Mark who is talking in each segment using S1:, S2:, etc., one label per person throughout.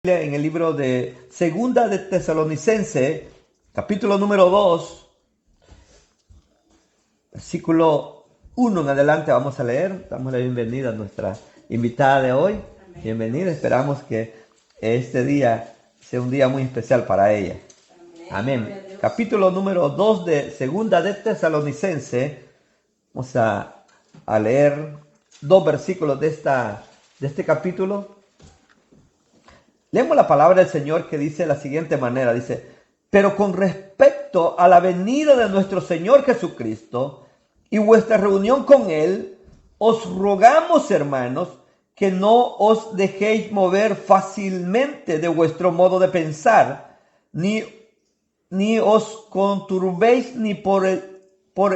S1: En el libro de Segunda de Tesalonicense, capítulo número 2, versículo 1 en adelante vamos a leer. Damos la bienvenida a nuestra invitada de hoy. Amén. Bienvenida, esperamos que este día sea un día muy especial para ella. Amén. Amén. Capítulo número 2 de Segunda de Tesalonicense. Vamos a leer dos versículos de este capítulo. Leemos la palabra del Señor que dice de la siguiente manera, dice: pero con respecto a la venida de nuestro Señor Jesucristo y vuestra reunión con Él, os rogamos, hermanos, que no os dejéis mover fácilmente de vuestro modo de pensar, ni os conturbéis ni por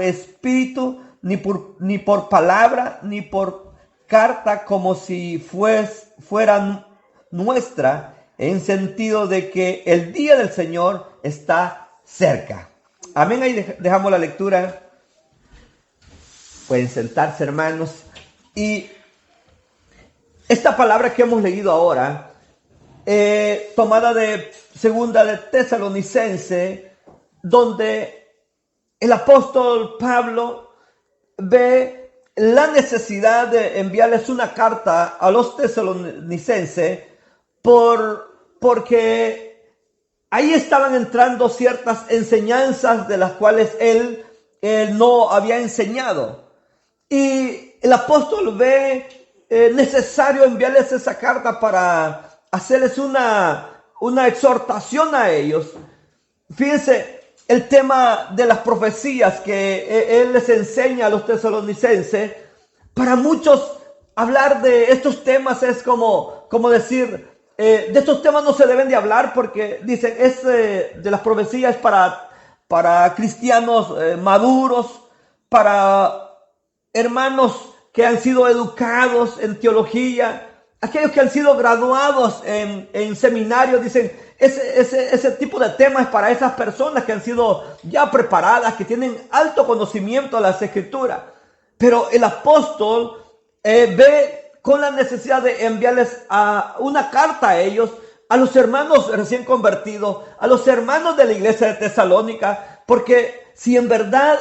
S1: espíritu, ni por palabra, ni por carta, como si fueran nuestra, en sentido de que el día del Señor está cerca. Amén. Ahí dejamos la lectura. Pueden sentarse, hermanos. Y esta palabra que hemos leído ahora, tomada de Segunda de Tesalonicense, donde el apóstol Pablo ve la necesidad de enviarles una carta a los tesalonicenses, porque ahí estaban entrando ciertas enseñanzas de las cuales él no había enseñado. Y el apóstol ve necesario enviarles esa carta para hacerles una exhortación a ellos. Fíjense el tema de las profecías que él les enseña a los tesalonicenses. Para muchos hablar de estos temas es como decir, de estos temas no se deben de hablar porque dicen de las profecías para cristianos maduros, para hermanos que han sido educados en teología, aquellos que han sido graduados en seminarios. Dicen, ese tipo de temas es para esas personas que han sido ya preparadas, que tienen alto conocimiento de las Escrituras. Pero el apóstol ve con la necesidad de enviarles una carta a ellos, a los hermanos recién convertidos, a los hermanos de la iglesia de Tesalónica, porque si en verdad,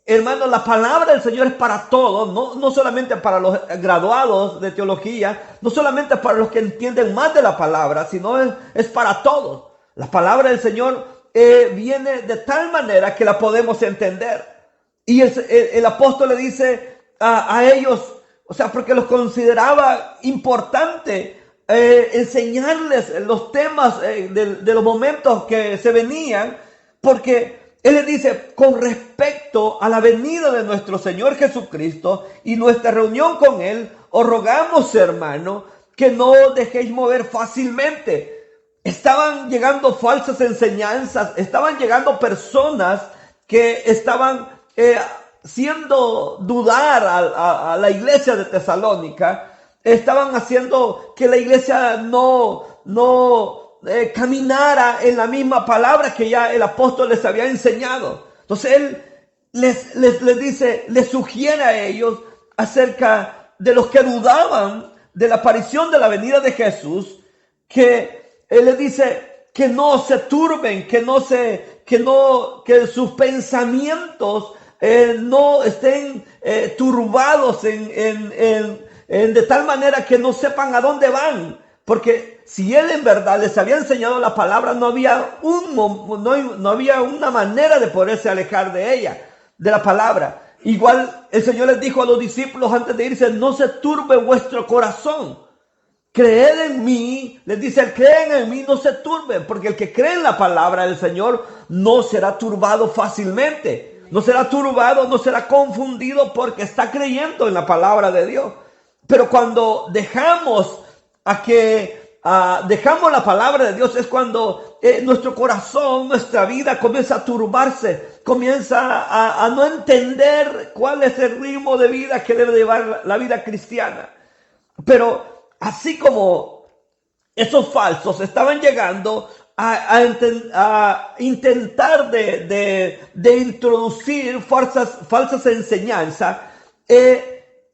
S1: hermanos, la palabra del Señor es para todos, no solamente para los graduados de teología, no solamente para los que entienden más de la palabra, sino es para todos. La palabra del Señor viene de tal manera que la podemos entender. Y el apóstol le dice a ellos, o sea, porque los consideraba importante enseñarles los temas de los momentos que se venían, porque él les dice, con respecto a la venida de nuestro Señor Jesucristo y nuestra reunión con Él, os rogamos, hermano, que no dejéis mover fácilmente. Estaban llegando falsas enseñanzas, estaban llegando personas que estaban haciendo dudar a la iglesia de Tesalónica, estaban haciendo que la iglesia no caminara en la misma palabra que ya el apóstol les había enseñado. Entonces él les dice, les sugiere a ellos acerca de los que dudaban de la aparición de la venida de Jesús, que él les dice que no se turben, que sus pensamientos no estén turbados de tal manera que no sepan a dónde van. Porque si él en verdad les había enseñado la palabra, no había una manera de poderse alejar de ella, de la palabra. Igual el Señor les dijo a los discípulos antes de irse, no se turbe vuestro corazón. Creed en mí, les dice, creen en mí, no se turben, porque el que cree en la palabra del Señor no será turbado fácilmente. No será turbado, no será confundido porque está creyendo en la palabra de Dios. Pero cuando dejamos la palabra de Dios, es cuando nuestro corazón, nuestra vida comienza a turbarse, comienza a no entender cuál es el ritmo de vida que debe llevar la vida cristiana. Pero así como esos falsos estaban llegando a intentar de introducir falsas enseñanzas,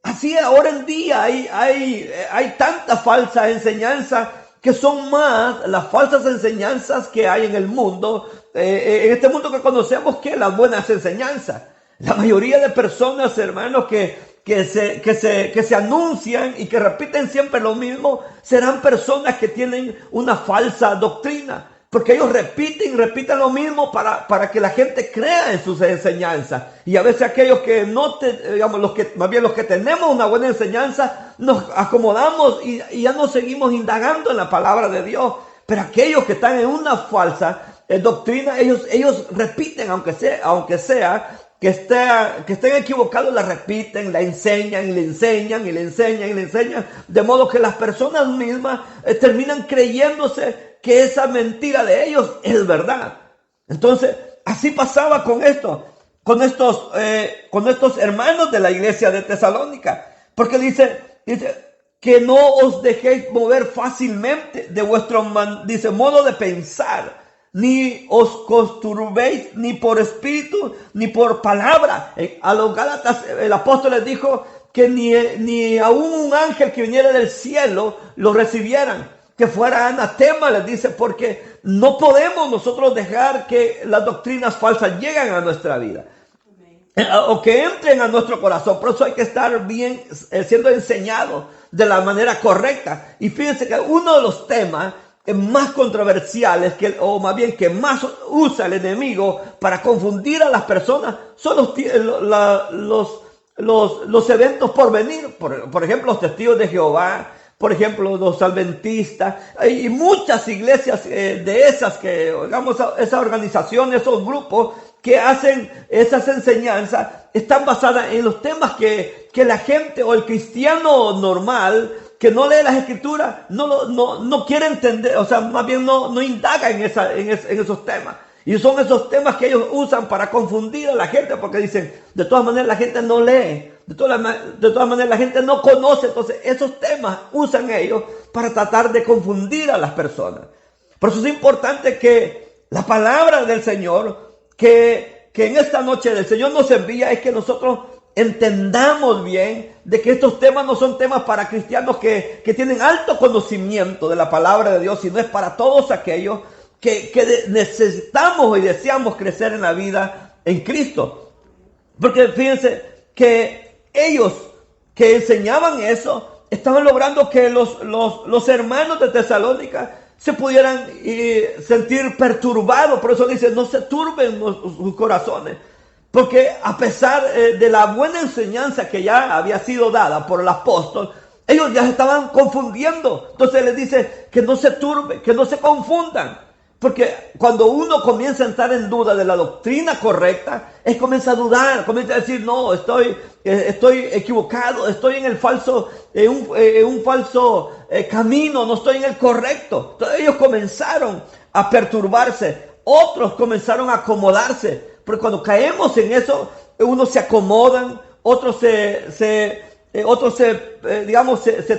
S1: así ahora en día hay tanta falsa enseñanza que son más las falsas enseñanzas que hay en el mundo, en este mundo que conocemos, que las buenas enseñanzas. La mayoría de personas, hermanos, que se anuncian y que repiten siempre lo mismo, serán personas que tienen una falsa doctrina. Porque ellos repiten lo mismo para que la gente crea en sus enseñanzas. Y a veces aquellos que más bien los que tenemos una buena enseñanza, nos acomodamos y ya no seguimos indagando en la palabra de Dios. Pero aquellos que están en una falsa doctrina, ellos repiten, aunque sea que estén equivocados, la repiten, la enseñan, y le enseñan, y le enseñan, y le enseñan. De modo que las personas mismas terminan creyéndose que esa mentira de ellos es verdad. Entonces, así pasaba con estos hermanos de la iglesia de Tesalónica. Porque dice que no os dejéis mover fácilmente de vuestro modo de pensar, ni os conturbéis ni por espíritu, ni por palabra. A los Gálatas el apóstol les dijo que ni aún un ángel que viniera del cielo lo recibieran, que fuera anatema, les dice, porque no podemos nosotros dejar que las doctrinas falsas lleguen a nuestra vida. O que entren a nuestro corazón. Por eso hay que estar bien siendo enseñado de la manera correcta. Y fíjense que uno de los temas más controversiales, o más bien que más usa el enemigo para confundir a las personas, son los eventos por venir. Por ejemplo, los testigos de Jehová, por ejemplo, los adventistas, y muchas iglesias de esas esas organizaciones, esos grupos que hacen esas enseñanzas, están basadas en los temas que la gente o el cristiano normal que no lee las escrituras no quiere entender, o sea, más bien no indaga en esos temas. Y son esos temas que ellos usan para confundir a la gente, porque dicen, de todas maneras la gente no lee, de todas maneras la gente no conoce. Entonces esos temas usan ellos para tratar de confundir a las personas. Por eso es importante que la palabra del Señor, que en esta noche el Señor nos envía, es que nosotros entendamos bien de que estos temas no son temas para cristianos que tienen alto conocimiento de la palabra de Dios, sino es para todos aquellos que necesitamos y deseamos crecer en la vida en Cristo. Porque fíjense que ellos que enseñaban eso estaban logrando que los hermanos de Tesalónica se pudieran sentir perturbados. Por eso dice, no se turben sus corazones. Porque a pesar de la buena enseñanza que ya había sido dada por el apóstol, ellos ya se estaban confundiendo. Entonces les dice que no se turben, que no se confundan. Porque cuando uno comienza a entrar en duda de la doctrina correcta, comienza a dudar, comienza a decir, no, estoy equivocado, estoy en un falso camino, no estoy en el correcto. Entonces ellos comenzaron a perturbarse, otros comenzaron a acomodarse. Porque cuando caemos en eso, unos se acomodan, otros se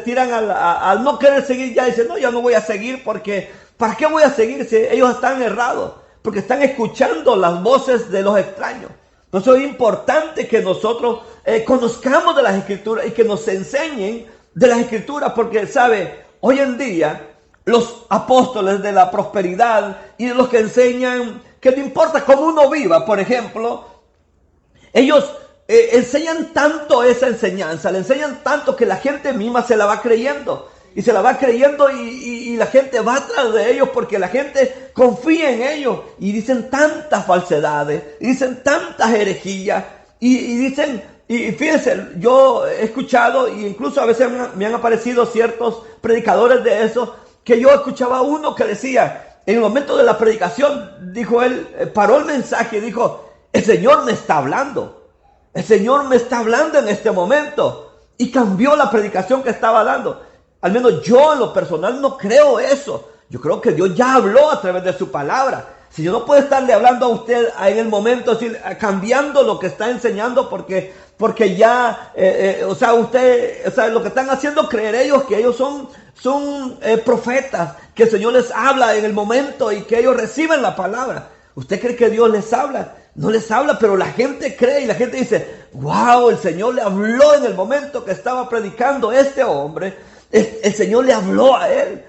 S1: tiran al no querer seguir ya. Dicen, no, ya no voy a seguir porque, ¿para qué voy a seguir si ellos están errados? Porque están escuchando las voces de los extraños. Entonces es importante que nosotros conozcamos de las Escrituras y que nos enseñen de las Escrituras, porque, ¿sabe? Hoy en día, los apóstoles de la prosperidad y de los que enseñan que no importa cómo uno viva, por ejemplo, ellos enseñan tanto esa enseñanza, le enseñan tanto que la gente misma se la va creyendo. Y se la va creyendo y la gente va atrás de ellos porque la gente confía en ellos. Y dicen tantas falsedades, y dicen tantas herejías, y dicen, y fíjense, yo he escuchado, e incluso a veces me han aparecido ciertos predicadores de eso, que yo escuchaba a uno que decía, en el momento de la predicación, dijo él, paró el mensaje y dijo, el Señor me está hablando. El Señor me está hablando en este momento. Y cambió la predicación que estaba dando. Al menos yo en lo personal no creo eso. Yo creo que Dios ya habló a través de su palabra. Si yo no puedo estarle hablando a usted en el momento, es decir, cambiando lo que está enseñando porque ya, lo que están haciendo creer ellos que ellos son profetas, que el Señor les habla en el momento y que ellos reciben la palabra. ¿Usted cree que Dios les habla? No les habla, pero la gente cree y la gente dice, wow, el Señor le habló en el momento que estaba predicando este hombre. El Señor le habló a él.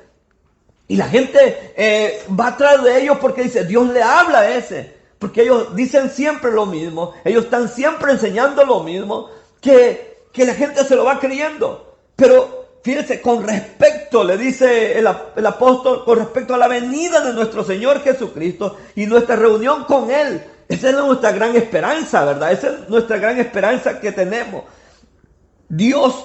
S1: Y la gente va atrás de ellos porque dice, Dios le habla a ese. Porque ellos dicen siempre lo mismo. Ellos están siempre enseñando lo mismo. Que la gente se lo va creyendo. Pero fíjense, con respecto, le dice el apóstol, con respecto a la venida de nuestro Señor Jesucristo y nuestra reunión con Él. Esa es nuestra gran esperanza, ¿verdad? Esa es nuestra gran esperanza que tenemos. Dios,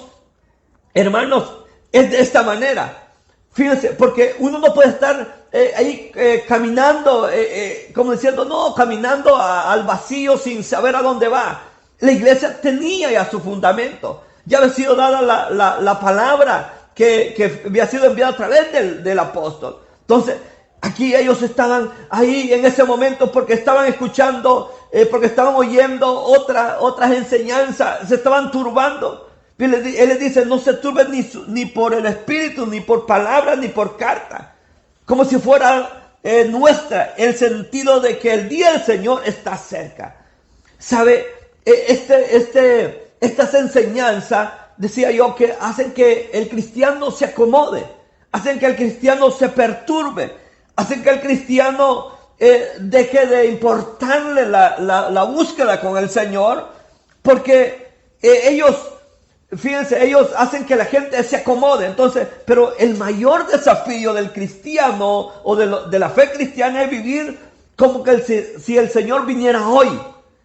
S1: hermanos, es de esta manera. Fíjense, porque uno no puede estar ahí caminando, como diciendo, no, caminando al vacío sin saber a dónde va. La iglesia tenía ya su fundamento. Ya había sido dada la palabra que había sido enviada a través del apóstol. Entonces, aquí ellos estaban ahí en ese momento porque estaban escuchando, porque estaban oyendo otras enseñanzas, se estaban turbando. Él les dice, no se turben ni por el espíritu, ni por palabra, ni por carta. Como si fuera nuestra, el sentido de que el día del Señor está cerca. ¿Sabe? Estas enseñanzas, decía yo, que hacen que el cristiano se acomode, hacen que el cristiano se perturbe, hacen que el cristiano deje de importarle la búsqueda con el Señor, porque fíjense, ellos hacen que la gente se acomode. Entonces, pero el mayor desafío del cristiano o de la fe cristiana es vivir como que si el Señor viniera hoy.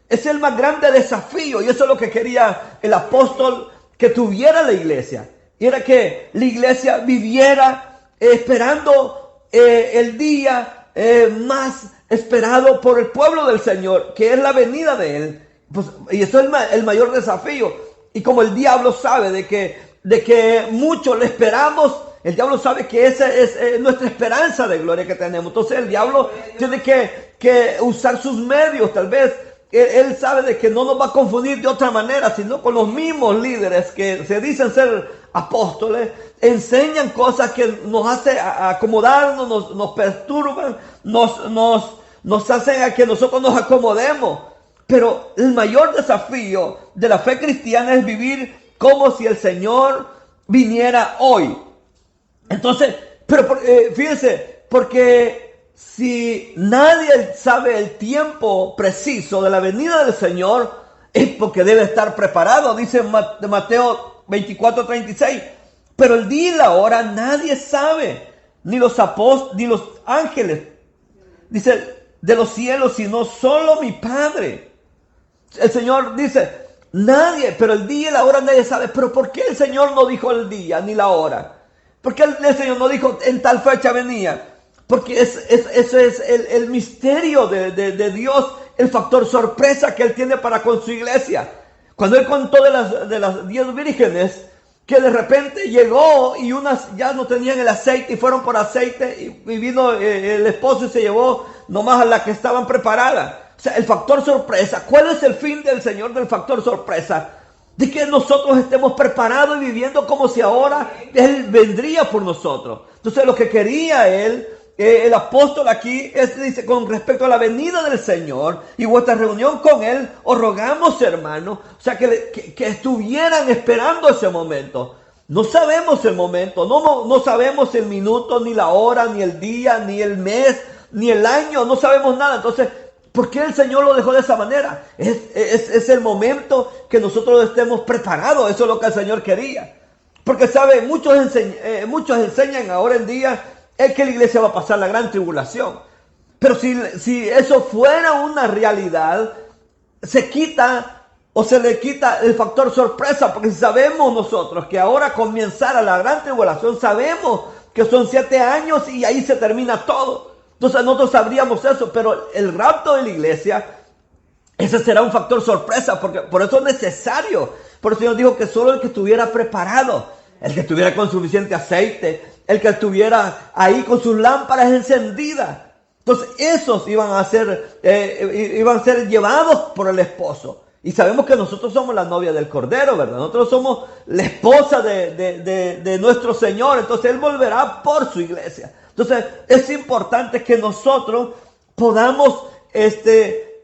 S1: Es el más grande desafío y eso es lo que quería el apóstol que tuviera la iglesia. Y era que la iglesia viviera esperando el día más esperado por el pueblo del Señor, que es la venida de Él. Pues, y eso es el mayor desafío. Y como el diablo sabe de que mucho le esperamos, el diablo sabe que esa es nuestra esperanza de gloria que tenemos. Entonces el diablo tiene que usar sus medios. Tal vez él sabe de que no nos va a confundir de otra manera, sino con los mismos líderes que se dicen ser apóstoles, enseñan cosas que nos hacen acomodarnos, nos perturban, nos hacen a que nosotros nos acomodemos. Pero el mayor desafío de la fe cristiana es vivir como si el Señor viniera hoy. Entonces, pero fíjense, porque si nadie sabe el tiempo preciso de la venida del Señor, es porque debe estar preparado, dice Mateo 24:36. Pero el día y la hora nadie sabe, ni los apóstoles, ni los ángeles, dice, de los cielos, sino solo mi Padre. El Señor dice, nadie, pero el día y la hora nadie sabe. Pero ¿por qué el Señor no dijo el día ni la hora? ¿Por qué el Señor no dijo en tal fecha venía? Porque eso es el misterio de Dios, el factor sorpresa que Él tiene para con su iglesia. Cuando Él contó de las 10 vírgenes, que de repente llegó y unas ya no tenían el aceite y fueron por aceite y vino el esposo y se llevó nomás a las que estaban preparadas. O sea, el factor sorpresa. ¿Cuál es el fin del Señor del factor sorpresa? De que nosotros estemos preparados y viviendo como si ahora Él vendría por nosotros. Entonces lo que quería el apóstol aquí, dice, con respecto a la venida del Señor y vuestra reunión con Él, os rogamos, hermanos, o sea, que estuvieran esperando ese momento. No sabemos el momento, no sabemos el minuto, ni la hora, ni el día, ni el mes, ni el año, no sabemos nada. Entonces, ¿por qué el Señor lo dejó de esa manera? Es el momento que nosotros estemos preparados. Eso es lo que el Señor quería. Porque, ¿sabe? Muchos enseñan ahora en día es que la iglesia va a pasar la gran tribulación. Pero si eso fuera una realidad, se le quita el factor sorpresa. Porque si sabemos nosotros que ahora comenzará la gran tribulación, sabemos que son 7 años y ahí se termina todo. Entonces nosotros sabríamos eso, pero el rapto de la iglesia, ese será un factor sorpresa, porque por eso es necesario. Por eso Dios dijo que solo el que estuviera preparado, el que estuviera con suficiente aceite, el que estuviera ahí con sus lámparas encendidas. Entonces esos iban a ser llevados por el esposo. Y sabemos que nosotros somos la novia del Cordero, ¿verdad? Nosotros somos la esposa de nuestro Señor. Entonces Él volverá por su iglesia. Entonces es importante que nosotros podamos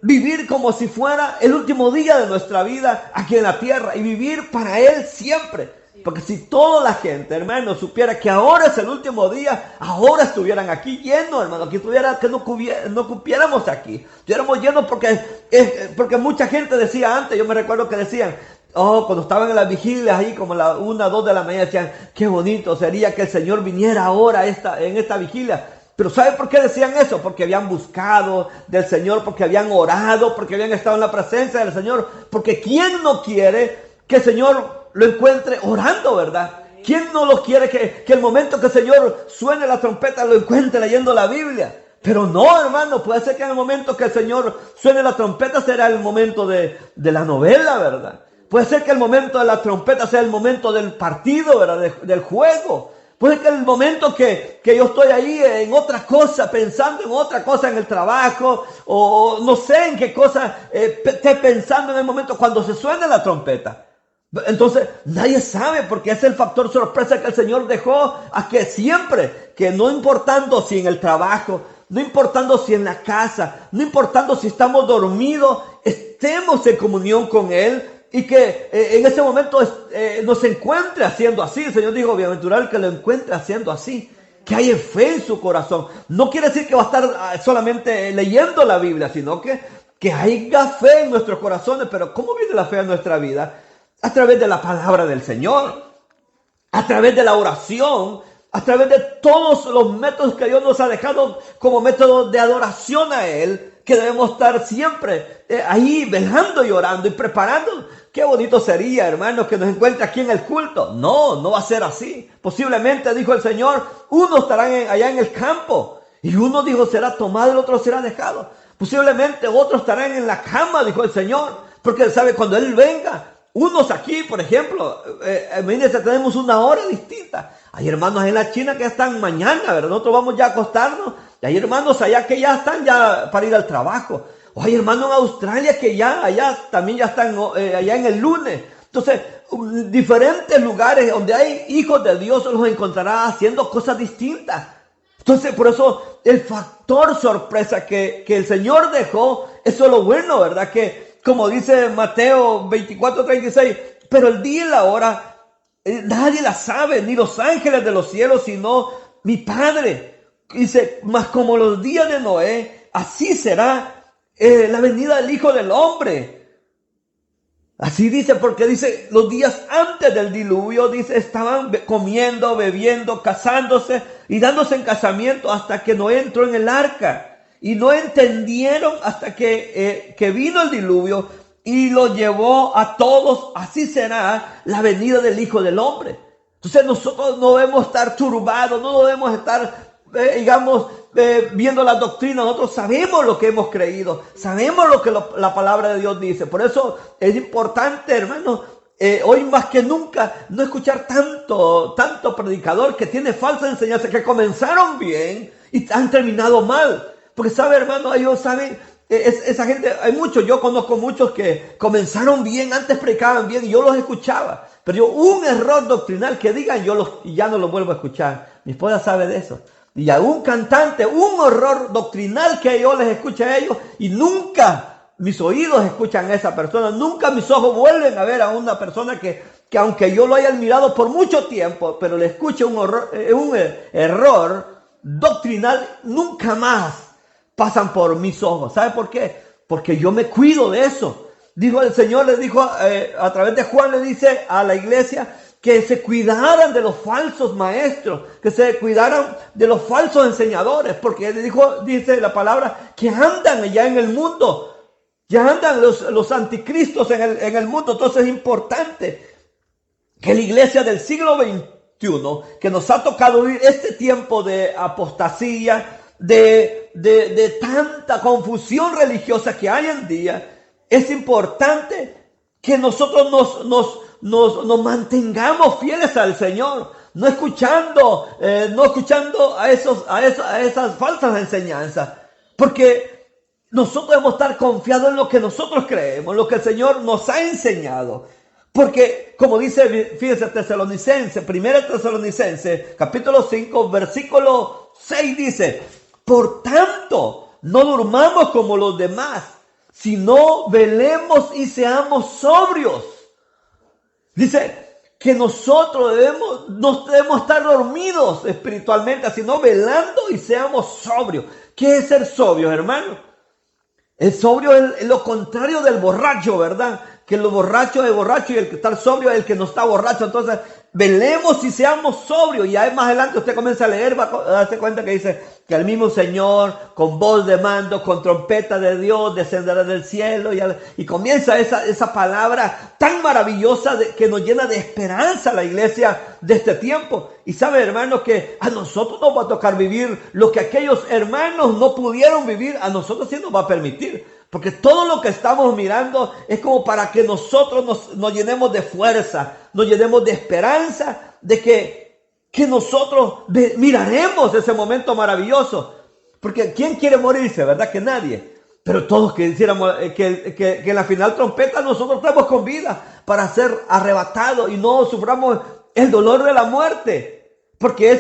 S1: vivir como si fuera el último día de nuestra vida aquí en la tierra y vivir para Él siempre. Porque si toda la gente, hermano, supiera que ahora es el último día, ahora estuvieran aquí llenos, hermano, que no cupiéramos aquí, estuviéramos llenos porque mucha gente decía antes, yo me recuerdo que decían, cuando estaban en las vigilias ahí como la 1, 2 de la mañana, decían, qué bonito sería que el Señor viniera ahora en esta vigilia. Pero ¿sabe por qué decían eso? Porque habían buscado del Señor, porque habían orado, porque habían estado en la presencia del Señor. Porque ¿quién no quiere que el Señor lo encuentre orando, verdad? ¿Quién no lo quiere que el momento que el Señor suene la trompeta lo encuentre leyendo la Biblia? Pero no, hermano, puede ser que en el momento que el Señor suene la trompeta será el momento de la novela, ¿verdad? Puede ser que el momento de la trompeta sea el momento del partido, ¿verdad? Del juego. Puede ser que el momento que yo estoy ahí en otra cosa, pensando en otra cosa en el trabajo, o no sé en qué cosa esté pensando en el momento cuando se suene la trompeta. Entonces, nadie sabe porque es el factor sorpresa que el Señor dejó a que siempre, que no importando si en el trabajo, no importando si en la casa, no importando si estamos dormidos, estemos en comunión con Él. Y que en ese momento nos encuentre haciendo así. El Señor dijo, bienaventurado el que lo encuentre haciendo así. Que haya fe en su corazón. No quiere decir que va a estar solamente leyendo la Biblia, sino que haya fe en nuestros corazones. Pero ¿cómo viene la fe en nuestra vida? A través de la palabra del Señor. A través de la oración. A través de todos los métodos que Dios nos ha dejado como método de adoración a Él. Que debemos estar siempre ahí velando y orando y preparando. Qué bonito sería, hermanos, que nos encuentre aquí en el culto. No va a ser así. Posiblemente, dijo el Señor, unos estarán allá en el campo. Y uno dijo, será tomado, el otro será dejado. Posiblemente otros estarán en la cama, dijo el Señor. Porque sabe, cuando Él venga, unos aquí, por ejemplo, imagínense, tenemos una hora distinta. Hay hermanos en la China que ya están mañana, ¿verdad? Nosotros vamos ya a acostarnos. Y hay hermanos allá que ya están ya para ir al trabajo. O hay hermanos en Australia que allá también ya están allá en el lunes. Entonces, diferentes lugares donde hay hijos de Dios los encontrará haciendo cosas distintas. Entonces, por eso el factor sorpresa que el Señor dejó, eso es lo bueno, ¿verdad? Que como dice Mateo 24:36, pero el día y la hora nadie la sabe, ni los ángeles de los cielos, sino mi Padre. Dice, mas como los días de Noé, así será la venida del Hijo del Hombre. Así dice, porque dice, los días antes del diluvio, dice, estaban comiendo, bebiendo, casándose y dándose en casamiento hasta que Noé entró en el arca. Y no entendieron hasta que vino el diluvio y lo llevó a todos. Así será la venida del Hijo del Hombre. Entonces nosotros no debemos estar turbados, no debemos estar viendo la doctrina. Nosotros sabemos lo que hemos creído, sabemos lo que la palabra de Dios dice. Por eso es importante, hermano, hoy más que nunca no escuchar tanto predicador que tiene falsa enseñanza, que comenzaron bien y han terminado mal. Porque sabe, hermano, ellos saben, esa gente, hay muchos, yo conozco muchos que comenzaron bien, antes predicaban bien y yo los escuchaba. Pero un error doctrinal que digan, ya no los vuelvo a escuchar. Mi esposa sabe de eso. Y a un cantante, un horror doctrinal que yo les escuche a ellos y nunca mis oídos escuchan a esa persona, nunca mis ojos vuelven a ver a una persona que aunque yo lo haya admirado por mucho tiempo, pero le escuche un error doctrinal, nunca más pasan por mis ojos. ¿Sabe por qué? Porque yo me cuido de eso. Dijo el Señor, le dijo a través de Juan, le dice a la iglesia, que se cuidaran de los falsos maestros, que se cuidaran de los falsos enseñadores, porque dice la palabra, que andan allá en el mundo, ya andan los anticristos en el mundo. Entonces es importante que la iglesia del siglo XXI, que nos ha tocado vivir este tiempo de apostasía, de tanta confusión religiosa que hay en día, es importante que nosotros nos mantengamos fieles al Señor, no escuchando a esas falsas enseñanzas, porque nosotros debemos estar confiados en lo que nosotros creemos, en lo que el Señor nos ha enseñado. Porque, como dice, fíjense, Tesalonicenses, 1 Tesalonicenses, capítulo 5, versículo 6 dice, por tanto, no durmamos como los demás, sino velemos y seamos sobrios. Dice que nosotros no debemos estar dormidos espiritualmente, sino velando y seamos sobrios. ¿Qué es ser sobrios, hermano? El sobrio es lo contrario del borracho, ¿verdad? Que el borracho es borracho y el que está sobrio es el que no está borracho. Entonces, velemos y seamos sobrios. Y ahí más adelante usted comienza a leer, va a darse cuenta que dice que el mismo Señor, con voz de mando, con trompeta de Dios, descenderá del cielo. Y comienza esa palabra tan maravillosa que nos llena de esperanza la iglesia de este tiempo. Y sabe, hermanos, que a nosotros nos va a tocar vivir lo que aquellos hermanos no pudieron vivir. A nosotros sí nos va a permitir. Porque todo lo que estamos mirando es como para que nosotros nos llenemos de fuerza, nos llenemos de esperanza, de que nosotros miraremos ese momento maravilloso. Porque ¿quién quiere morirse? ¿Verdad? Que nadie. Pero todos quisiéramos que en la final trompeta nosotros estemos con vida para ser arrebatados y no suframos el dolor de la muerte. Porque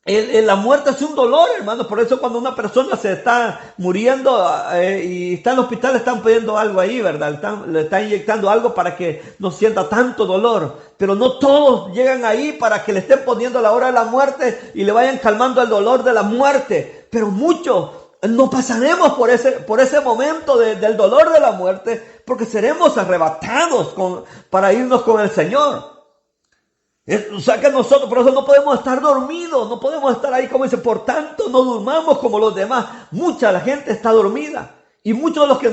S1: la muerte es un dolor, hermano. Por eso cuando una persona se está muriendo y está en el hospital, le están poniendo algo ahí, ¿verdad? Le están inyectando algo para que no sienta tanto dolor. Pero no todos llegan ahí para que le estén poniendo la hora de la muerte y le vayan calmando el dolor de la muerte. Pero muchos no pasaremos por ese momento del dolor de la muerte, porque seremos arrebatados para irnos con el Señor. O sea que nosotros, por eso no podemos estar dormidos, no podemos estar ahí como dice, por tanto no durmamos como los demás. Mucha la gente está dormida y muchos de los que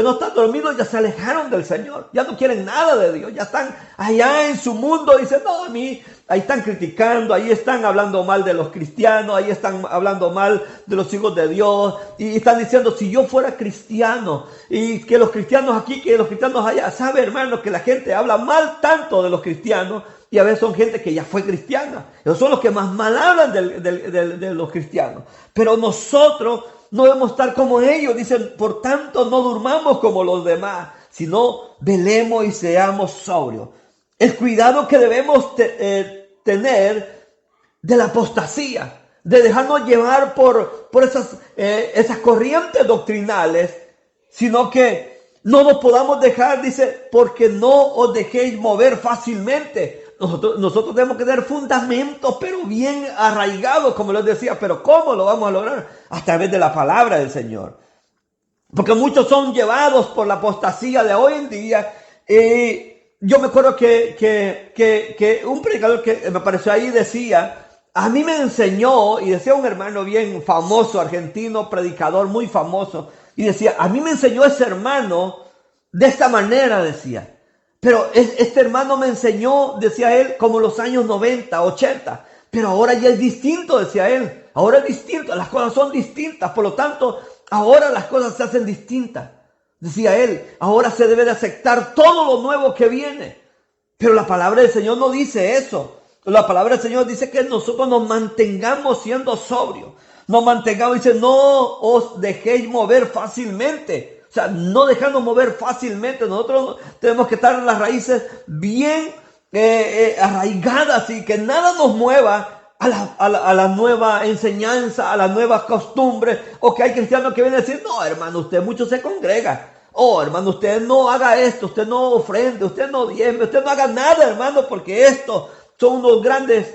S1: no están dormidos ya se alejaron del Señor, ya no quieren nada de Dios, ya están allá en su mundo, dicen, no, a mí, ahí están criticando, ahí están hablando mal de los cristianos, ahí están hablando mal de los hijos de Dios y están diciendo, si yo fuera cristiano y que los cristianos aquí, que los cristianos allá, sabe, hermano, que la gente habla mal tanto de los cristianos y a veces son gente que ya fue cristiana, ellos son los que más mal hablan de los cristianos, pero nosotros no debemos estar como ellos, dicen, por tanto no durmamos como los demás, sino velemos y seamos sobrios. El cuidado que debemos tener de la apostasía, de dejarnos llevar por esas corrientes doctrinales, sino que no nos podamos dejar, dice, porque no os dejéis mover fácilmente. Nosotros tenemos que tener fundamentos, pero bien arraigados, como les decía. Pero ¿cómo lo vamos a lograr? A través de la palabra del Señor. Porque muchos son llevados por la apostasía de hoy en día. Yo me acuerdo que un predicador que me apareció ahí decía, a mí me enseñó, y decía un hermano bien famoso, argentino, predicador muy famoso, y decía, a mí me enseñó ese hermano de esta manera, decía. Pero este hermano me enseñó, decía él, como los años 90, 80. Pero ahora ya es distinto, decía él. Ahora es distinto, las cosas son distintas. Por lo tanto, ahora las cosas se hacen distintas. Decía él, ahora se debe de aceptar todo lo nuevo que viene. Pero la palabra del Señor no dice eso. La palabra del Señor dice que nosotros nos mantengamos siendo sobrios. Nos mantengamos, dice, no os dejéis mover fácilmente. O sea, no dejarnos mover fácilmente. Nosotros tenemos que estar en las raíces bien arraigadas y que nada nos mueva a la nueva enseñanza, a las nuevas costumbres. O que hay cristianos que vienen a decir, no, hermano, usted mucho se congrega. Oh, hermano, usted no haga esto, usted no ofrende, usted no diezme, usted no haga nada, hermano, porque esto son unos grandes,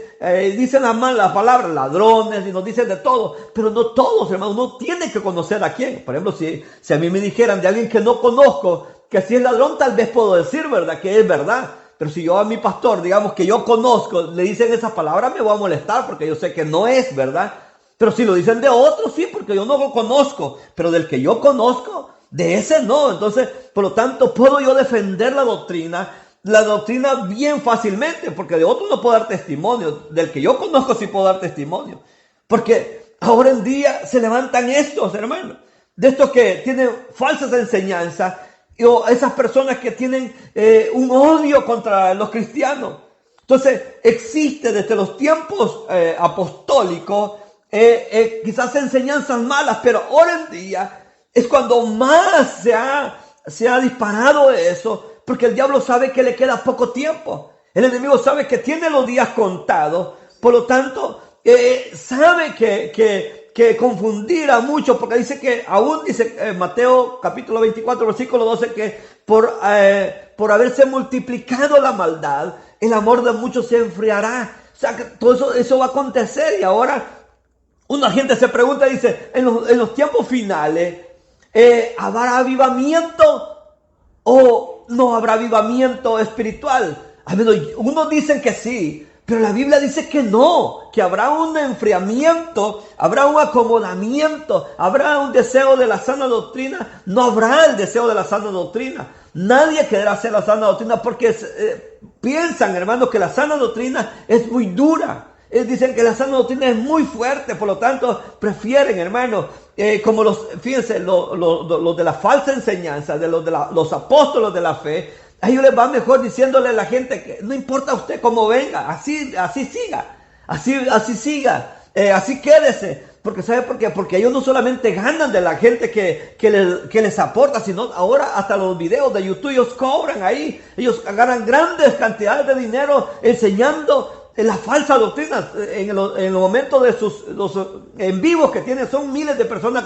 S1: dicen la palabra, ladrones, y nos dicen de todo, pero no todos, hermano, uno tiene que conocer a quién. Por ejemplo, si a mí me dijeran de alguien que no conozco, que si es ladrón, tal vez puedo decir, ¿verdad?, que es verdad. Pero si yo a mi pastor, digamos, que yo conozco, le dicen esas palabras, me voy a molestar, porque yo sé que no es, ¿verdad? Pero si lo dicen de otro, sí, porque yo no lo conozco, pero del que yo conozco, de ese no. Entonces, por lo tanto, puedo yo defender la doctrina bien fácilmente, porque de otro no puedo dar testimonio, del que yo conozco sí puedo dar testimonio, porque ahora en día se levantan estos, hermanos, de estos que tienen falsas enseñanzas, o esas personas que tienen un odio contra los cristianos. Entonces existe desde los tiempos apostólicos quizás enseñanzas malas, pero ahora en día es cuando más se ha disparado eso, porque el diablo sabe que le queda poco tiempo. El enemigo sabe que tiene los días contados. Por lo tanto, sabe que que confundir a muchos, porque dice que aún dice Mateo capítulo 24, versículo 12, que por haberse multiplicado la maldad, el amor de muchos se enfriará. O sea, que todo eso va a acontecer. Y ahora una gente se pregunta, dice, en los tiempos finales, ¿habrá avivamiento o no habrá avivamiento espiritual? A menos unos dicen que sí, pero la Biblia dice que no, que habrá un enfriamiento, habrá un acomodamiento, habrá un deseo de la sana doctrina, no habrá el deseo de la sana doctrina. Nadie querrá hacer la sana doctrina porque piensan, hermanos, que la sana doctrina es muy dura. Dicen que la sana doctrina es muy fuerte, por lo tanto prefieren, hermanos, como fíjense, los de la falsa enseñanza, los apóstolos de la fe, a ellos les va mejor diciéndole a la gente que no importa a usted cómo venga, así siga, así siga, así quédese. Porque ¿sabe por qué? Porque ellos no solamente ganan de la gente que les aporta, sino ahora hasta los videos de YouTube ellos cobran ahí. Ellos ganan grandes cantidades de dinero enseñando la falsa doctrina. En los momentos de los en vivos que tienen, son miles de personas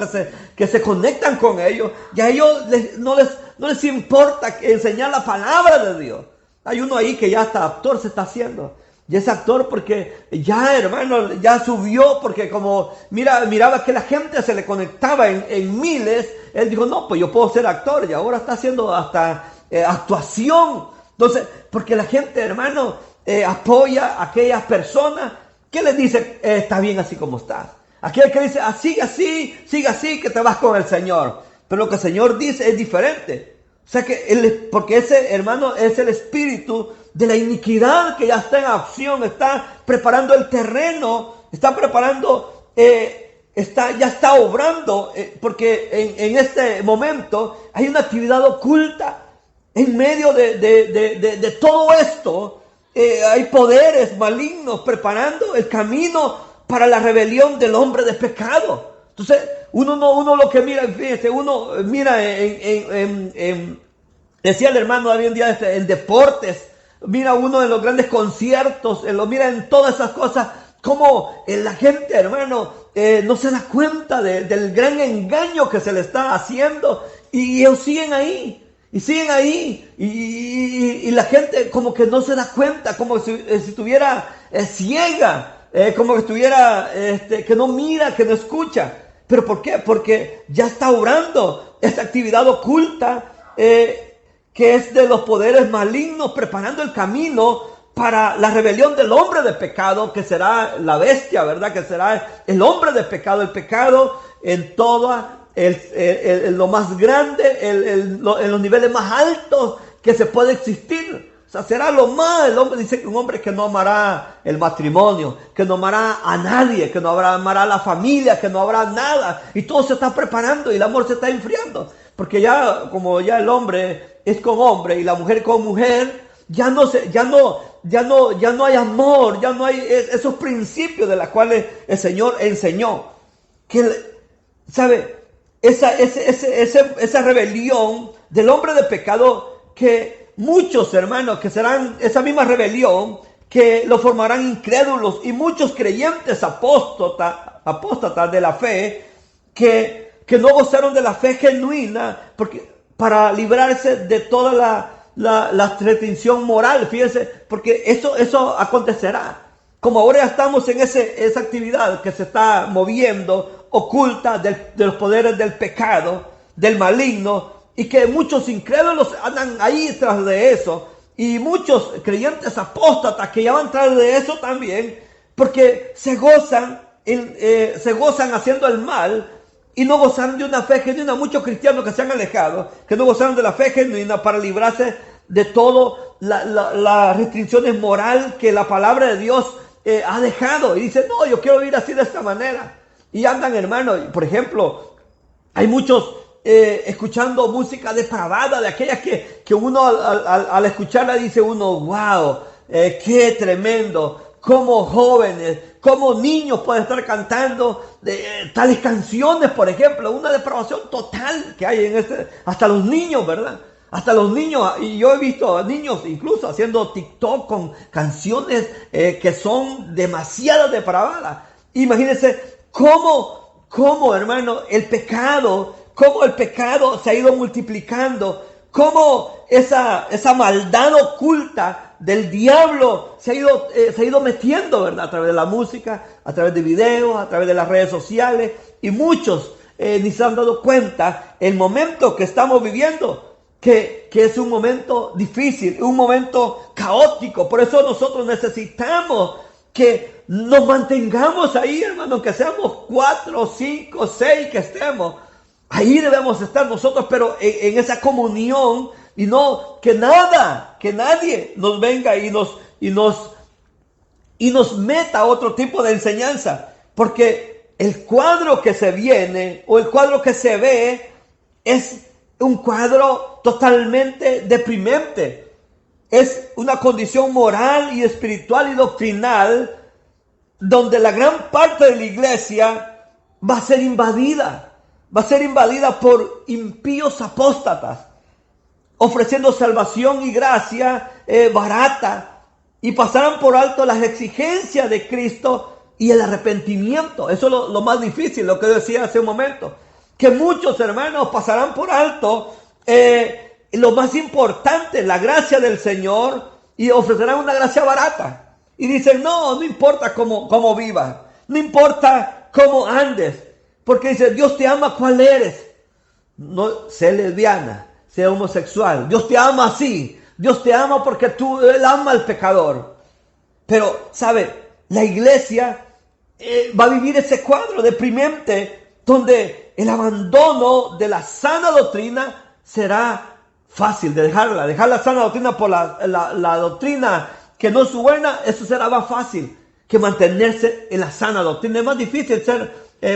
S1: que se conectan con ellos. Y a ellos no les importa enseñar la palabra de Dios. Hay uno ahí que ya hasta actor se está haciendo. Y es actor porque ya, hermano, ya subió, porque como miraba que la gente se le conectaba en miles, él dijo, no, pues yo puedo ser actor, y ahora está haciendo hasta actuación. Entonces, porque la gente, hermano, apoya a aquellas personas que les dice, está bien así como estás. Aquel que dice, sigue así, que te vas con el Señor. Pero lo que el Señor dice es diferente. O sea que porque ese, hermano, es el espíritu de la iniquidad que ya está en acción, está preparando el terreno, está preparando, ya está obrando, porque en este momento hay una actividad oculta. En medio de todo esto, hay poderes malignos preparando el camino para la rebelión del hombre de pecado. Entonces, uno lo que mira, fíjense, uno mira decía el hermano David un día en deportes, mira uno de los grandes conciertos, lo mira en todas esas cosas, como la gente, hermano, no se da cuenta del gran engaño que se le está haciendo, y ellos siguen ahí. Y siguen ahí, y la gente como que no se da cuenta, como si estuviera ciega, como que estuviera, que no mira, que no escucha. ¿Pero por qué? Porque ya está obrando esta actividad oculta, que es de los poderes malignos, preparando el camino para la rebelión del hombre de pecado, que será la bestia, ¿verdad? Que será el hombre de pecado, el pecado en toda lo más grande, en los niveles más altos que se puede existir. O sea, será lo más. El hombre dice que un hombre que no amará el matrimonio, que no amará a nadie, que no amará a la familia, que no habrá nada. Y todo se está preparando y el amor se está enfriando. Porque ya, como ya el hombre es con hombre y la mujer con mujer, ya no hay amor, ya no hay esos principios de los cuales el Señor enseñó. ¿Sabe? Esa rebelión del hombre de pecado, que muchos hermanos que serán esa misma rebelión, que lo formarán incrédulos, y muchos creyentes apóstatas de la fe que no gozaron de la fe genuina, porque para librarse de toda la restricción moral, fíjense, porque eso acontecerá. Como ahora ya estamos en esa actividad que se está moviendo, oculta de los poderes del pecado, del maligno, y que muchos incrédulos andan ahí tras de eso, y muchos creyentes apóstatas que ya van tras de eso también, porque se gozan haciendo el mal y no gozan de una fe genuina. Muchos cristianos que se han alejado, que no gozaron de la fe genuina para librarse de todo las restricciones moral que la palabra de Dios ha dejado, y dicen, no, yo quiero vivir así, de esta manera. Y andan, hermano, por ejemplo, hay muchos escuchando música depravada, de aquellas que uno al escucharla dice uno, wow, qué tremendo, como jóvenes, como niños pueden estar cantando tales canciones, por ejemplo, una depravación total que hay hasta los niños, ¿verdad? Hasta los niños, y yo he visto niños incluso haciendo TikTok con canciones que son demasiado depravadas. Imagínense cómo cómo, hermano, cómo el pecado se ha ido multiplicando, cómo esa maldad oculta del diablo se ha ido metiendo, ¿verdad? A través de la música, a través de videos, a través de las redes sociales, y muchos ni se han dado cuenta el momento que estamos viviendo, que es un momento difícil, un momento caótico. Por eso nosotros necesitamos que nos mantengamos ahí, hermano, aunque seamos 4, 5, 6 que estemos. Ahí debemos estar nosotros, pero en esa comunión, y no que nadie nos venga y nos meta a otro tipo de enseñanza. Porque el cuadro que se viene o el cuadro que se ve es un cuadro totalmente deprimente. Es una condición moral y espiritual y doctrinal donde la gran parte de la iglesia va a ser invadida por impíos apóstatas, ofreciendo salvación y gracia barata, y pasarán por alto las exigencias de Cristo y el arrepentimiento. Eso es lo más difícil, lo que decía hace un momento, que muchos hermanos pasarán por alto lo más importante, la gracia del Señor, y ofrecerán una gracia barata. Y dicen, no importa cómo vivas, no importa cómo andes, porque dice, Dios te ama cuál eres. No, sé lesbiana, sé homosexual, Dios te ama así, Dios te ama porque Él ama al pecador. Pero, ¿sabe? La iglesia va a vivir ese cuadro deprimente donde el abandono de la sana doctrina será fácil de dejar la sana doctrina por la doctrina que no es buena. Eso será más fácil que mantenerse en la sana doctrina. Es más difícil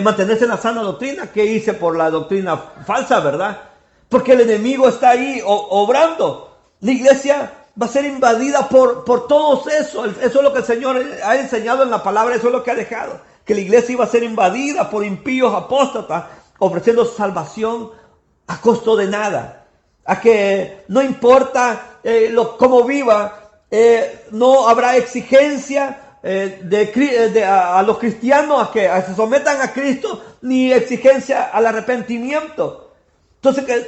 S1: mantenerse en la sana doctrina que irse por la doctrina falsa, ¿verdad? Porque el enemigo está ahí obrando. La iglesia va a ser invadida por todos eso. Eso es lo que el Señor ha enseñado en la palabra. Eso es lo que ha dejado. Que la iglesia iba a ser invadida por impíos apóstatas, ofreciendo salvación a costo de nada. A que no importa cómo viva, no habrá exigencia a los cristianos a que se sometan a Cristo, ni exigencia al arrepentimiento. Entonces,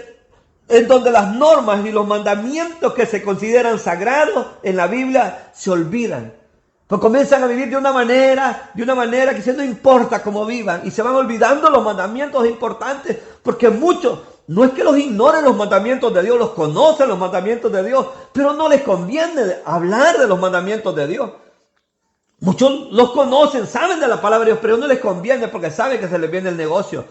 S1: en donde las normas y los mandamientos que se consideran sagrados en la Biblia se olvidan. Pues comienzan a vivir de una manera que si no importa cómo vivan, y se van olvidando los mandamientos importantes, porque muchos, no es que los ignoren los mandamientos de Dios, los conocen los mandamientos de Dios, pero no les conviene hablar de los mandamientos de Dios. Muchos los conocen, saben de la palabra de Dios, pero no les conviene porque saben que se les viene el negocio,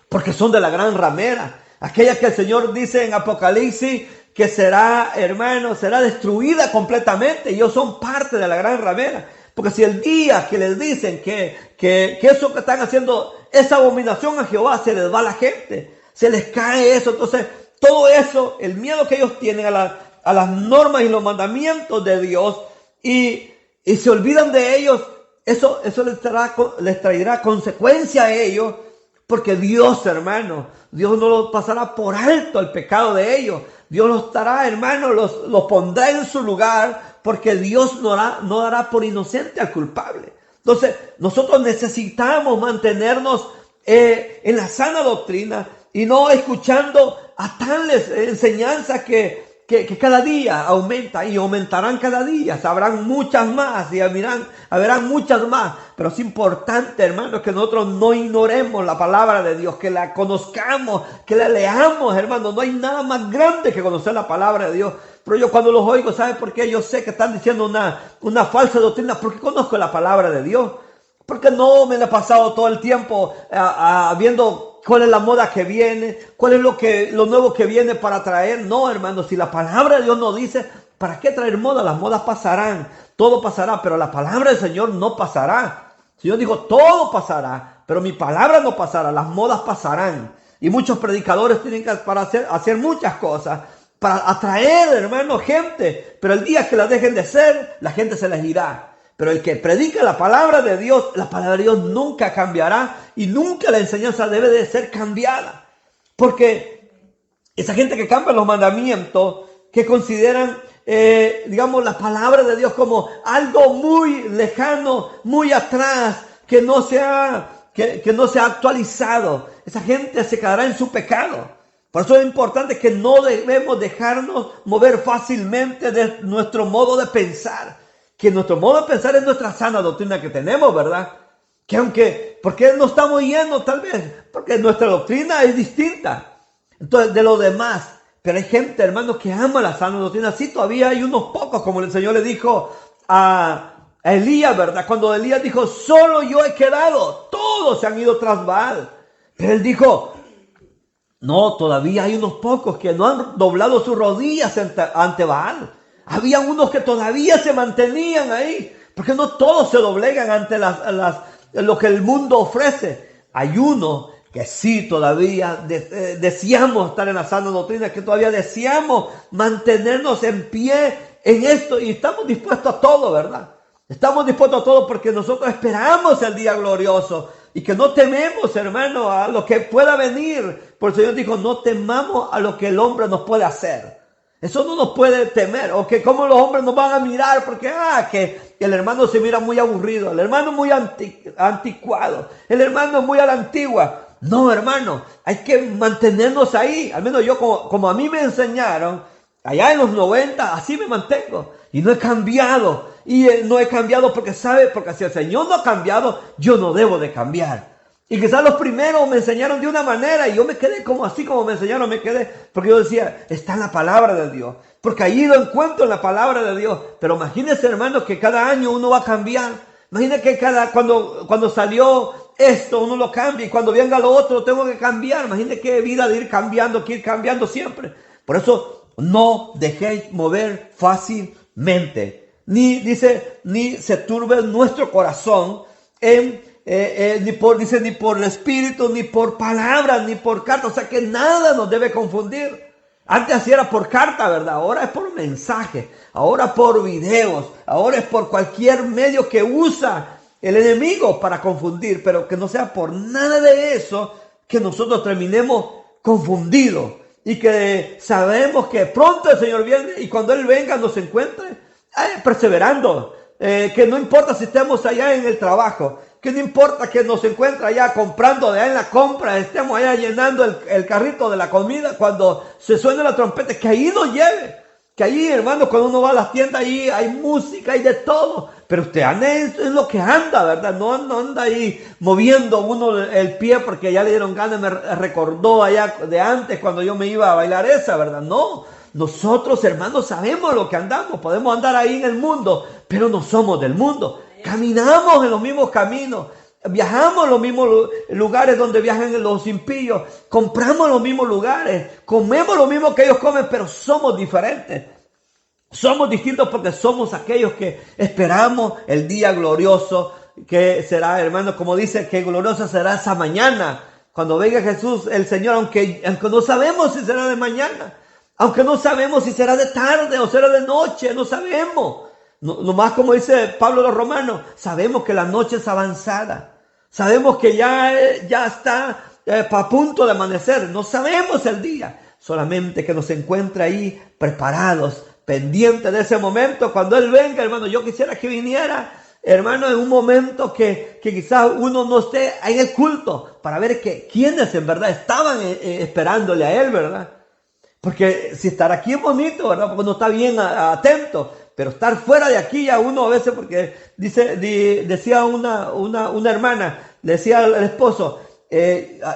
S1: porque son de la gran ramera, aquella que el Señor dice en Apocalipsis que será, hermano, será destruida completamente. Y ellos son parte de la gran ramera. Porque si el día que les dicen que eso que están haciendo es abominación a Jehová, se les va a la gente, se les cae eso. Entonces, todo eso, el miedo que ellos tienen a las normas y los mandamientos de Dios, y se olvidan de ellos, eso les traerá consecuencia a ellos. Porque Dios, hermano, Dios no los pasará por alto el pecado de ellos. Dios los estará, hermano, los pondrá en su lugar, porque Dios no dará por inocente al culpable. Entonces, nosotros necesitamos mantenernos en la sana doctrina y no escuchando a tales enseñanzas que cada día aumenta y aumentarán cada día. Habrán muchas más y habrán muchas más. Pero es importante, hermanos, que nosotros no ignoremos la palabra de Dios, que la conozcamos, que la leamos, hermanos. No hay nada más grande que conocer la palabra de Dios. Pero yo cuando los oigo, ¿saben por qué? Yo sé que están diciendo una falsa doctrina, porque conozco la palabra de Dios. Porque no me la he pasado todo el tiempo viendo cuál es la moda que viene, cuál es lo nuevo que viene para traer. No, hermano, si la palabra de Dios nos dice, ¿para qué traer moda? Las modas pasarán, todo pasará, pero la palabra del Señor no pasará. El Señor dijo, todo pasará, pero mi palabra no pasará, las modas pasarán. Y muchos predicadores tienen que hacer muchas cosas para atraer, hermano, gente, pero el día que las dejen de ser, la gente se les irá. Pero el que predica la palabra de Dios, la palabra de Dios nunca cambiará y nunca la enseñanza debe de ser cambiada. Porque esa gente que cambia los mandamientos, que consideran, digamos, la palabra de Dios como algo muy lejano, muy atrás, que no que no se ha actualizado. Esa gente se quedará en su pecado. Por eso es importante que no debemos dejarnos mover fácilmente de nuestro modo de pensar. Que nuestro modo de pensar es nuestra sana doctrina que tenemos, ¿verdad? ¿Por qué no estamos yendo tal vez? Porque nuestra doctrina es distinta. Entonces, de los demás. Pero hay gente, hermanos, que ama la sana doctrina. Sí, todavía hay unos pocos, como el Señor le dijo a Elías, ¿verdad? Cuando Elías dijo, solo yo he quedado, todos se han ido tras Baal. Pero él dijo, no, todavía hay unos pocos que no han doblado sus rodillas ante Baal. Había unos que todavía se mantenían ahí, porque no todos se doblegan ante lo que el mundo ofrece. Hay unos que sí todavía deseamos estar en la sana doctrina, que todavía deseamos mantenernos en pie en esto y estamos dispuestos a todo, ¿verdad? Estamos dispuestos a todo porque nosotros esperamos el día glorioso y que no tememos, hermano, a lo que pueda venir. Por el Señor dijo, no temamos a lo que el hombre nos puede hacer. Eso no nos puede temer, o que como los hombres nos van a mirar porque que el hermano se mira muy aburrido, el hermano muy anticuado, el hermano muy a la antigua. No, hermano, hay que mantenernos ahí. Al menos yo, como a mí me enseñaron, allá en los 90, así me mantengo. Y no he cambiado. Y no he cambiado porque si el Señor no ha cambiado, yo no debo de cambiar. Y quizás los primeros me enseñaron de una manera y yo me quedé así como me enseñaron, me quedé. Porque yo decía, está en la palabra de Dios. Porque allí lo encuentro en la palabra de Dios. Pero imagínense, hermanos, que cada año uno va a cambiar. Imagínense que cuando salió esto, uno lo cambia. Y cuando venga lo otro, tengo que cambiar. Imagínense qué vida de ir cambiando siempre. Por eso, no dejéis mover fácilmente. Ni se turbe nuestro corazón ni por el espíritu, ni por palabras, ni por carta. O sea que nada nos debe confundir. Antes así era por carta, ¿verdad? Ahora es por mensaje, ahora por videos, ahora es por cualquier medio que usa el enemigo para confundir, pero que no sea por nada de eso que nosotros terminemos confundidos y que sabemos que pronto el Señor viene y cuando Él venga nos encuentre perseverando, que no importa si estemos allá en el trabajo, que no importa que nos encuentre allá comprando de allá en la compra, estemos allá llenando el carrito de la comida, cuando se suene la trompeta, que ahí nos lleve, que ahí, hermano, cuando uno va a las tiendas, ahí hay música, hay de todo, pero usted anda en lo que anda, ¿verdad? No anda ahí moviendo uno el pie porque ya le dieron ganas, me recordó allá de antes cuando yo me iba a bailar esa, ¿verdad? No. Nosotros, hermanos, sabemos lo que andamos. Podemos andar ahí en el mundo, pero no somos del mundo. Caminamos en los mismos caminos. Viajamos en los mismos lugares donde viajan los impíos. Compramos en los mismos lugares. Comemos lo mismo que ellos comen, pero somos diferentes. Somos distintos porque somos aquellos que esperamos el día glorioso que será, hermanos, como dice, que gloriosa será esa mañana. Cuando venga Jesús, el Señor, aunque no sabemos si será de mañana. Aunque no sabemos si será de tarde o será de noche, no sabemos. Nomás como dice Pablo a los Romanos, sabemos que la noche es avanzada. Sabemos que ya está a punto de amanecer. No sabemos el día. Solamente que nos encuentre ahí preparados, pendientes de ese momento. Cuando Él venga, hermano, yo quisiera que viniera, hermano, en un momento que quizás uno no esté en el culto para ver quiénes en verdad estaban esperándole a Él, ¿verdad? Porque si estar aquí es bonito, ¿verdad? Porque uno está bien atento. Pero estar fuera de aquí ya uno a veces, porque decía una hermana, le decía al esposo,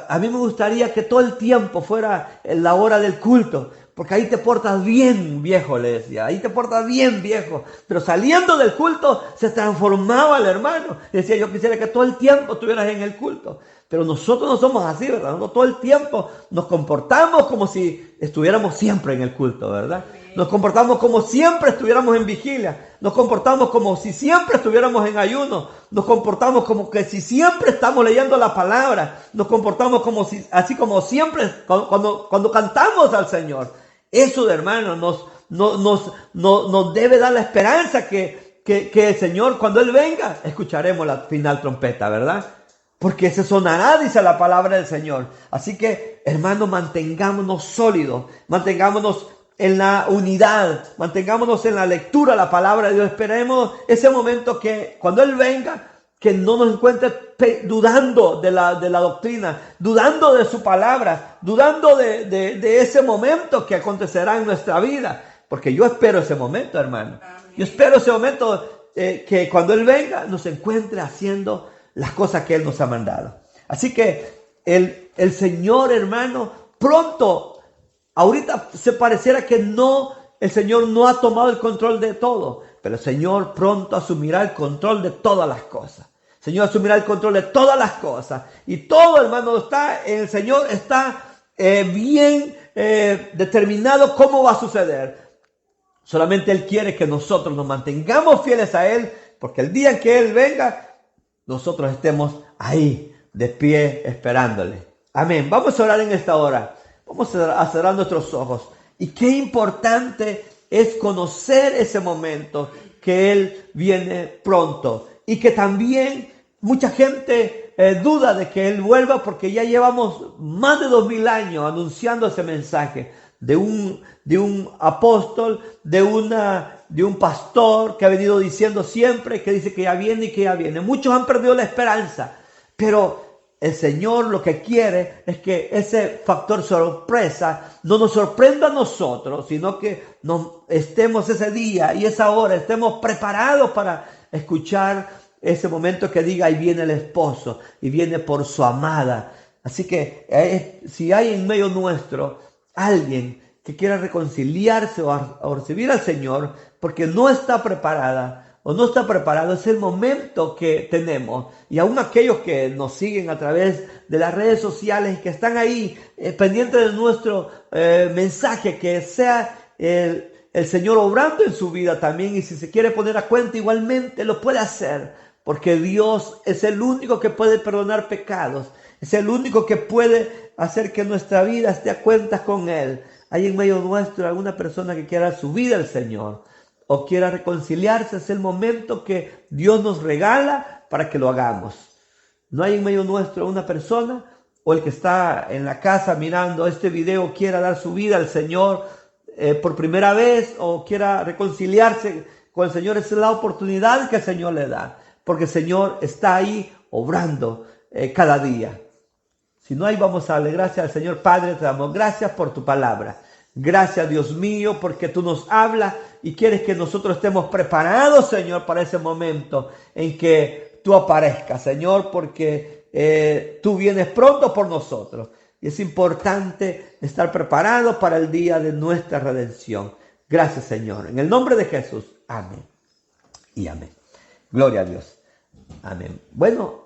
S1: a mí me gustaría que todo el tiempo fuera la hora del culto. Porque ahí te portas bien, viejo, le decía. Ahí te portas bien, viejo. Pero saliendo del culto se transformaba el hermano. Decía, yo quisiera que todo el tiempo estuvieras en el culto. Pero nosotros no somos así, ¿verdad? Nosotros todo el tiempo nos comportamos como si estuviéramos siempre en el culto, ¿verdad? Nos comportamos como siempre estuviéramos en vigilia. Nos comportamos como si siempre estuviéramos en ayuno. Nos comportamos como que si siempre estamos leyendo la palabra. Nos comportamos así como siempre cuando cantamos al Señor. Eso, hermano, nos debe dar la esperanza que el Señor, cuando Él venga, escucharemos la final trompeta, ¿verdad? Porque se sonará, dice la palabra del Señor. Así que, hermanos, mantengámonos sólidos, mantengámonos en la unidad, mantengámonos en la lectura de la palabra de Dios. Esperemos ese momento que cuando Él venga, que no nos encuentre dudando de la doctrina, dudando de su palabra, dudando de ese momento que acontecerá en nuestra vida. Porque yo espero ese momento, hermano. Yo espero ese momento que cuando Él venga nos encuentre haciendo las cosas que Él nos ha mandado. Así que el Señor, hermano, pronto, ahorita se pareciera que el Señor no ha tomado el control de todo, pero el Señor pronto asumirá el control de todas las cosas. El Señor asumirá el control de todas las cosas. Y todo, hermano, el Señor está bien determinado cómo va a suceder. Solamente Él quiere que nosotros nos mantengamos fieles a Él, porque el día en que Él venga, nosotros estemos ahí, de pie, esperándole. Amén. Vamos a orar en esta hora. Vamos a cerrar nuestros ojos. Y qué importante es conocer ese momento, que Él viene pronto. Y que también mucha gente duda de que Él vuelva, porque ya llevamos más de 2000 años anunciando ese mensaje de un apóstol, de un pastor que ha venido diciendo siempre, que dice que ya viene y que ya viene. Muchos han perdido la esperanza, pero el Señor lo que quiere es que ese factor sorpresa no nos sorprenda a nosotros, sino que estemos ese día y esa hora, estemos preparados para escuchar ese momento que diga, ahí viene el esposo y viene por su amada. Así que si hay en medio nuestro alguien que quiera reconciliarse o recibir al Señor porque no está preparada o no está preparado, es el momento que tenemos. Y aún aquellos que nos siguen a través de las redes sociales, que están ahí pendientes de nuestro mensaje, que sea el Señor obrando en su vida también, y si se quiere poner a cuenta igualmente lo puede hacer, porque Dios es el único que puede perdonar pecados, es el único que puede hacer que nuestra vida esté a cuentas con Él. Hay en medio nuestro alguna persona que quiera su vida al Señor o quiera reconciliarse, es el momento que Dios nos regala para que lo hagamos. No hay en medio nuestro una persona, o el que está en la casa mirando este video quiera dar su vida al Señor por primera vez, o quiera reconciliarse con el Señor. Esa es la oportunidad que el Señor le da, porque el Señor está ahí obrando cada día. Si no hay, vamos a darle gracias al Señor. Padre, te damos gracias por tu palabra. Gracias, Dios mío, porque tú nos hablas y quieres que nosotros estemos preparados, Señor, para ese momento en que tú aparezcas, Señor, porque tú vienes pronto por nosotros. Y es importante estar preparados para el día de nuestra redención. Gracias, Señor. En el nombre de Jesús. Amén y amén. Gloria a Dios. Amén. Bueno,